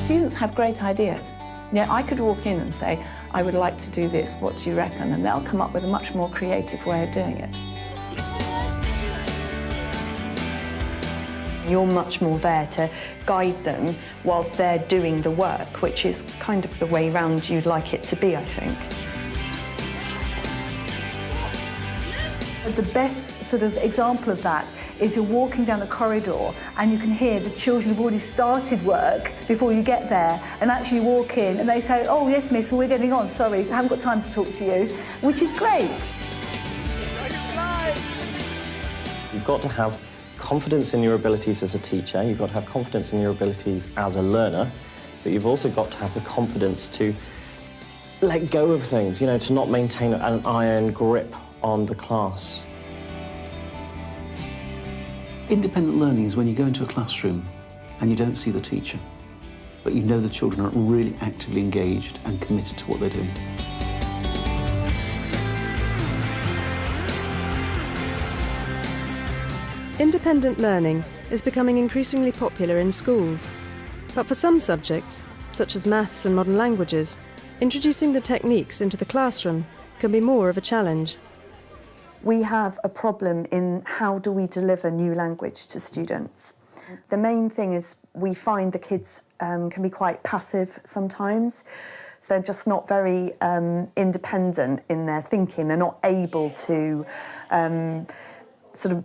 Students have great ideas. You know, I could walk in and say, I would like to do this, what do you reckon? And they'll come up with a much more creative way of doing it. You're much more there to guide them whilst they're doing the work, which is kind of the way round you'd like it to be, I think. The best sort of example of that is you're walking down a corridor and you can hear the children have already started work before you get there, and actually you walk in and they say, oh yes miss, well, we're getting on, sorry, I haven't got time to talk to you, which is great. You've got to have confidence in your abilities as a teacher, you've got to have confidence in your abilities as a learner, but you've also got to have the confidence to let go of things, you know, to not maintain an iron grip on the class. Independent learning is when you go into a classroom and you don't see the teacher, but you know the children are really actively engaged and committed to what they're doing. Independent learning is becoming increasingly popular in schools, but for some subjects, such as maths and modern languages, introducing the techniques into the classroom can be more of a challenge. We have a problem in how do we deliver new language to students. The main thing is we find the kids can be quite passive sometimes, so they're just not very independent in their thinking. They're not able to sort of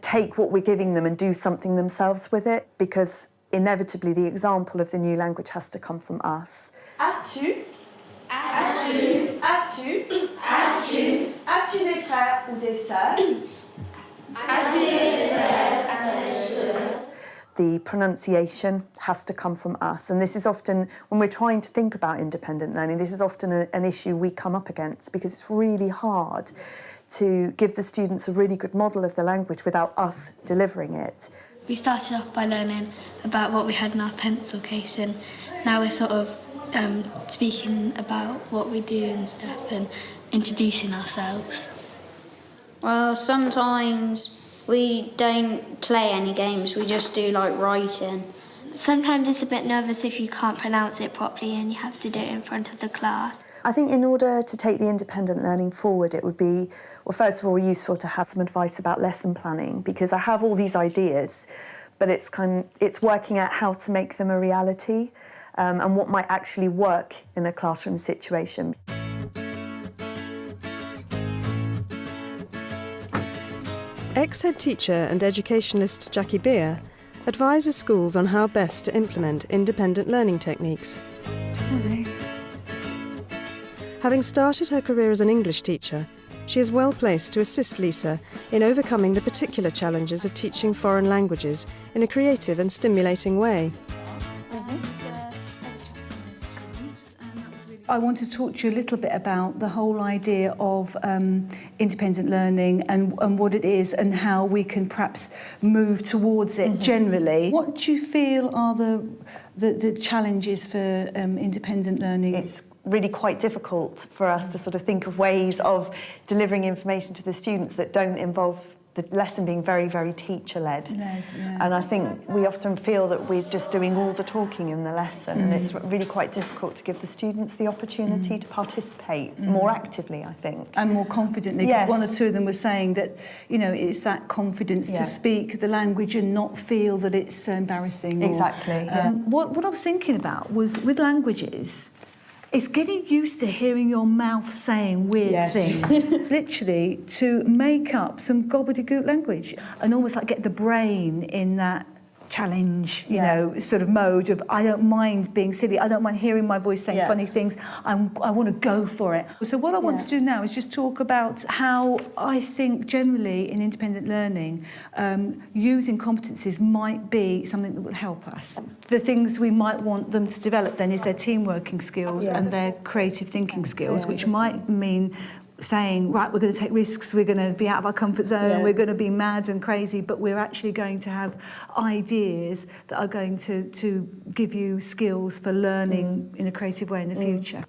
take what we're giving them and do something themselves with it, because inevitably the example of the new language has to come from us. As-tu? As-tu? As-tu? As-tu? As-tu des frères ou des sœurs? As-tu des frères ou des sœurs? The pronunciation has to come from us, and this is often, when we're trying to think about independent learning, this is often an issue we come up against, because it's really hard to give the students a really good model of the language without us delivering it. We started off by learning about what we had in our pencil case, and now we're sort of speaking about what we do and stuff and introducing ourselves. Well, sometimes we don't play any games, we just do like writing. Sometimes it's a bit nervous if you can't pronounce it properly and you have to do it in front of the class. I think in order to take the independent learning forward, it would be, well, first of all, useful to have some advice about lesson planning, because I have all these ideas, but it's working out how to make them a reality and what might actually work in a classroom situation. Ex-head teacher and educationalist Jackie Beer advises schools on how best to implement independent learning techniques. Having started her career as an English teacher, she is well placed to assist Lisa in overcoming the particular challenges of teaching foreign languages in a creative and stimulating way. I want to talk to you a little bit about the whole idea of independent learning and what it is and how we can perhaps move towards it generally. What do you feel are the challenges for independent learning? It's really quite difficult for us to sort of think of ways of delivering information to the students that don't involve the lesson being very, very teacher-led. Yes. And I think we often feel that we're just doing all the talking in the lesson, and it's really quite difficult to give the students the opportunity to participate more actively, I think. And more confidently, because one or two of them were saying that, you know, it's that confidence to speak the language and not feel that it's embarrassing. Exactly. What I was thinking about was, with languages, it's getting used to hearing your mouth saying weird things. Literally, to make up some gobbledygook language and almost like get the brain in that challenge, you know, sort of mode of, I don't mind being silly, I don't mind hearing my voice saying funny things, I want to go for it. So what I want to do now is just talk about how I think generally in independent learning, using competencies might be something that will help us. The things we might want them to develop then is their team working skills and their creative thinking skills, which might mean saying, right, we're going to take risks, we're going to be out of our comfort zone, we're going to be mad and crazy, but we're actually going to have ideas that are going to give you skills for learning in a creative way in the future.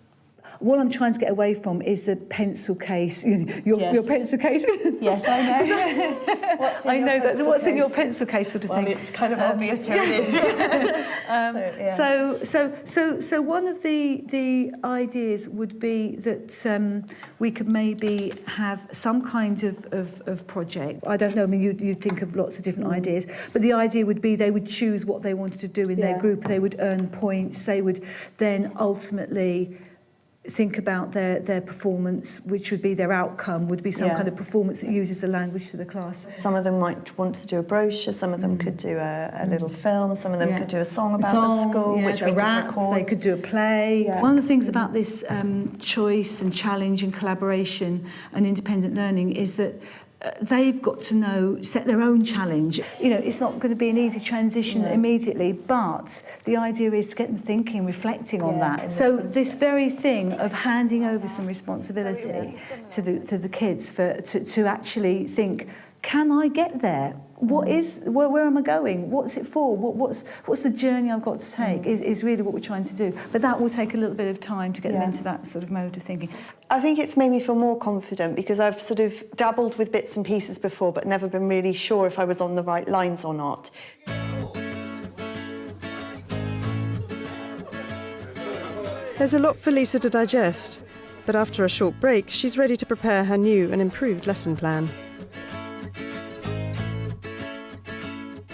What I'm trying to get away from is the pencil case. Your pencil case. Yes, I know. I know that. What's in your pencil case, sort of thing. It's kind of obvious who it is. So one of the ideas would be that we could maybe have some kind of project. I don't know. I mean, you'd think of lots of different ideas, but the idea would be they would choose what they wanted to do in their group. They would earn points. They would then ultimately think about their performance, which would be their outcome, would be some kind of performance that uses the language to the class. Some of them might want to do a brochure, some of them could do a little film, some of them could do a song about the school, which we could record. They could do a play. Yeah. One of the things about this choice and challenge and collaboration and independent learning is that they've got to set their own challenge. It's not going to be an easy transition immediately, but the idea is to get them thinking, reflecting on that. So this very thing of handing over some responsibility to the kids to actually think, can I get there? Where am I going? What's it for? What's the journey I've got to take is really what we're trying to do. But that will take a little bit of time to get them into that sort of mode of thinking. I think it's made me feel more confident because I've sort of dabbled with bits and pieces before but never been really sure if I was on the right lines or not. There's a lot for Lisa to digest, but after a short break, she's ready to prepare her new and improved lesson plan.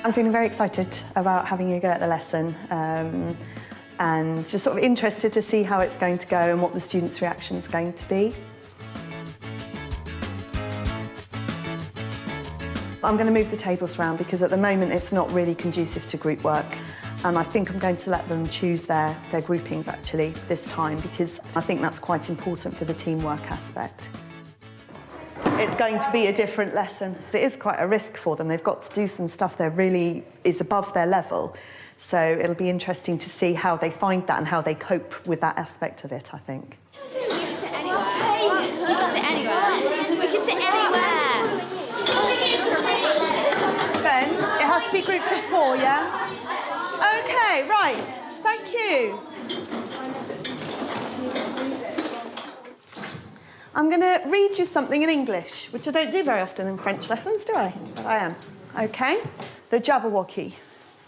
I'm feeling very excited about having a go at the lesson and just sort of interested to see how it's going to go and what the students' reaction is going to be. I'm going to move the tables around because at the moment it's not really conducive to group work, and I think I'm going to let them choose their groupings actually this time because I think that's quite important for the teamwork aspect. It's going to be a different lesson. It is quite a risk for them. They've got to do some stuff that really is above their level. So it'll be interesting to see how they find that and how they cope with that aspect of it, I think. We can sit anywhere. We can sit anywhere. We can sit anywhere. Ben, it has to be groups of 4, yeah? OK, right. Thank you. I'm going to read you something in English, which I don't do very often in French lessons, do I? But I am. OK. The Jabberwocky,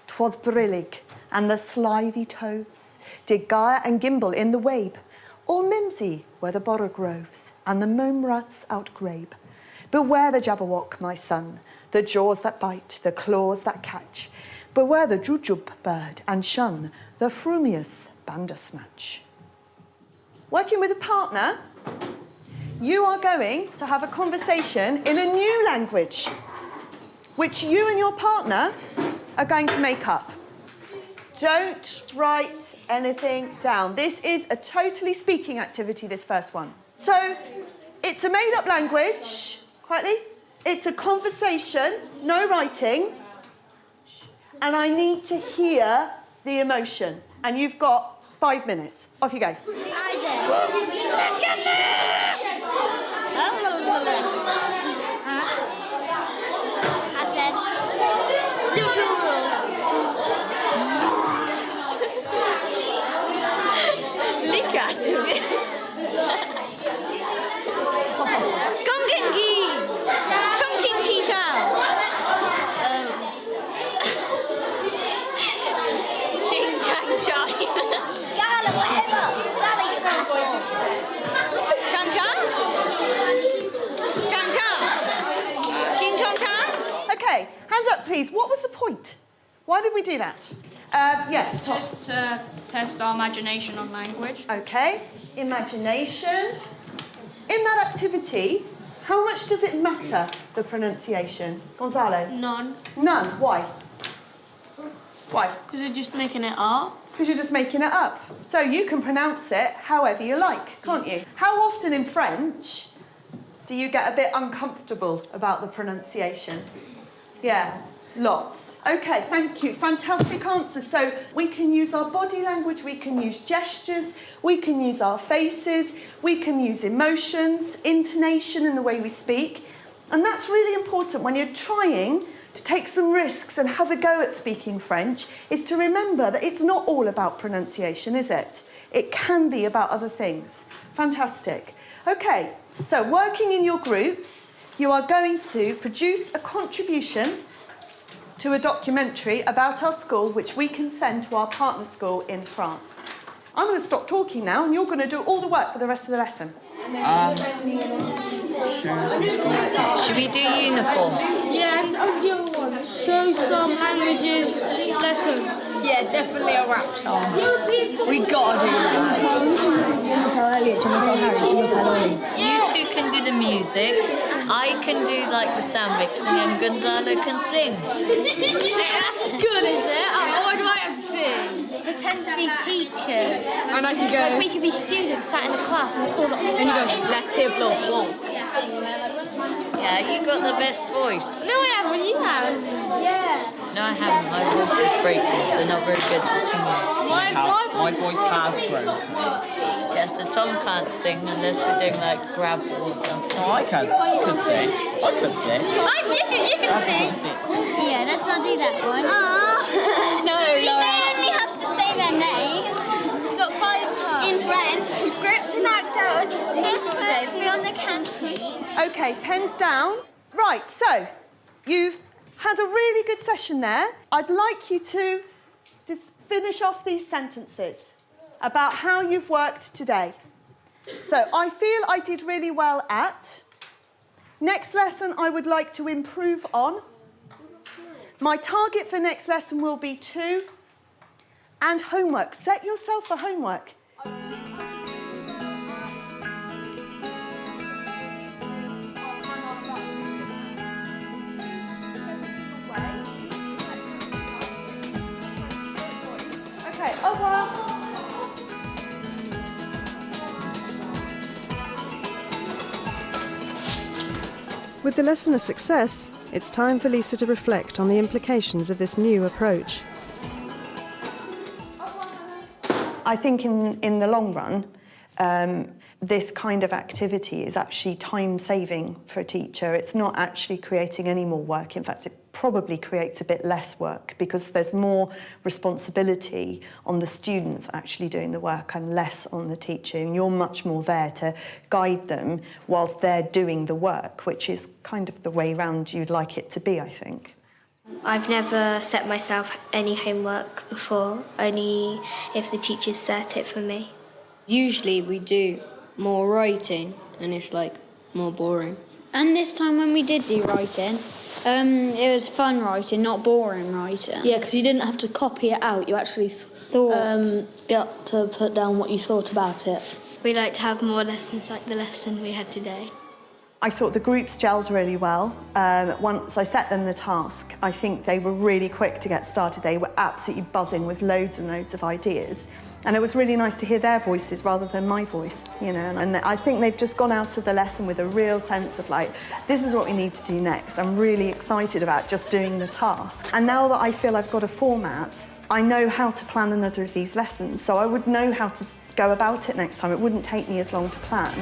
'twas brillig, and the slithy toves did gyre and gimble in the wabe. All mimsy were the borogroves, and the mome-rats outgrabe. Beware the Jabberwock, my son, the jaws that bite, the claws that catch. Beware the jujube bird, and shun the frumious bandersnatch. Working with a partner, you are going to have a conversation in a new language, which you and your partner are going to make up. Don't write anything down. This is a totally speaking activity, this first one. So, it's a made-up language, quietly. It's a conversation, no writing, and I need to hear the emotion. And you've got 5 minutes. Off you go. Okay, hands up, please. What was the point? Why did we do that? Yes, Tom. Just to test our imagination on language. Okay, imagination. In that activity, how much does it matter, the pronunciation? Gonzalo? None. None. Why? Why? Because you're just making it up. Because you're just making it up. So you can pronounce it however you like, can't you? How often in French do you get a bit uncomfortable about the pronunciation? Yeah, lots. OK, thank you. Fantastic answers. So we can use our body language, we can use gestures, we can use our faces, we can use emotions, intonation in the way we speak. And that's really important when you're trying to take some risks and have a go at speaking French, is to remember that it's not all about pronunciation, is it? It can be about other things. Fantastic. Okay, so working in your groups, you are going to produce a contribution to a documentary about our school, which we can send to our partner school in France. I'm going to stop talking now, and you're going to do all the work for the rest of the lesson. Should we do uniform? Yeah, and the other one. Show some languages lesson. Yeah, definitely a rap song. We gotta do that. You two can do the music. I can do like the sound mixing, and Gonzalo can sing. That's good, isn't it? Why do I have to sing? Pretend to be teachers. And I can go. Like we could be students sat in the class and record it on the And you go, phone. la table blanc. Yeah, you got the best voice. No, I haven't. You have. Yeah. No, I haven't. My voice is breaking, so not very good for singing. My voice has broken. Yes, so Tom can't sing unless we're doing like gravel or something. Oh, I can. I could sing. I could sing. You can sing. Yeah, let's not do that one. No, They only have to say their name. We've got 5 tasks. In French. Script and act out this person on the canteen. Okay, pens down. Right, so you've had a really good session there. I'd like you to just finish off these sentences about how you've worked today. So I feel I did really well at. Next lesson I would like to improve on. My target for next lesson will be 2. And homework. Set yourself a homework. Okay, au revoir. With the lesson a success, it's time for Lisa to reflect on the implications of this new approach. I think in the long run, this kind of activity is actually time-saving for a teacher. It's not actually creating any more work. In fact, it probably creates a bit less work because there's more responsibility on the students actually doing the work and less on the teacher. And you're much more there to guide them whilst they're doing the work, which is kind of the way round you'd like it to be, I think. I've never set myself any homework before, only if the teachers set it for me. Usually we do more writing and it's like more boring. And this time when we did do writing, it was fun writing, not boring writing. Yeah, because you didn't have to copy it out. You actually got to put down what you thought about it. We like to have more lessons like the lesson we had today. I thought the groups gelled really well. Once I set them the task, I think they were really quick to get started. They were absolutely buzzing with loads and loads of ideas. And it was really nice to hear their voices rather than my voice, you know. And I think they've just gone out of the lesson with a real sense of like, this is what we need to do next. I'm really excited about just doing the task. And now that I feel I've got a format, I know how to plan another of these lessons. So I would know how to go about it next time. It wouldn't take me as long to plan.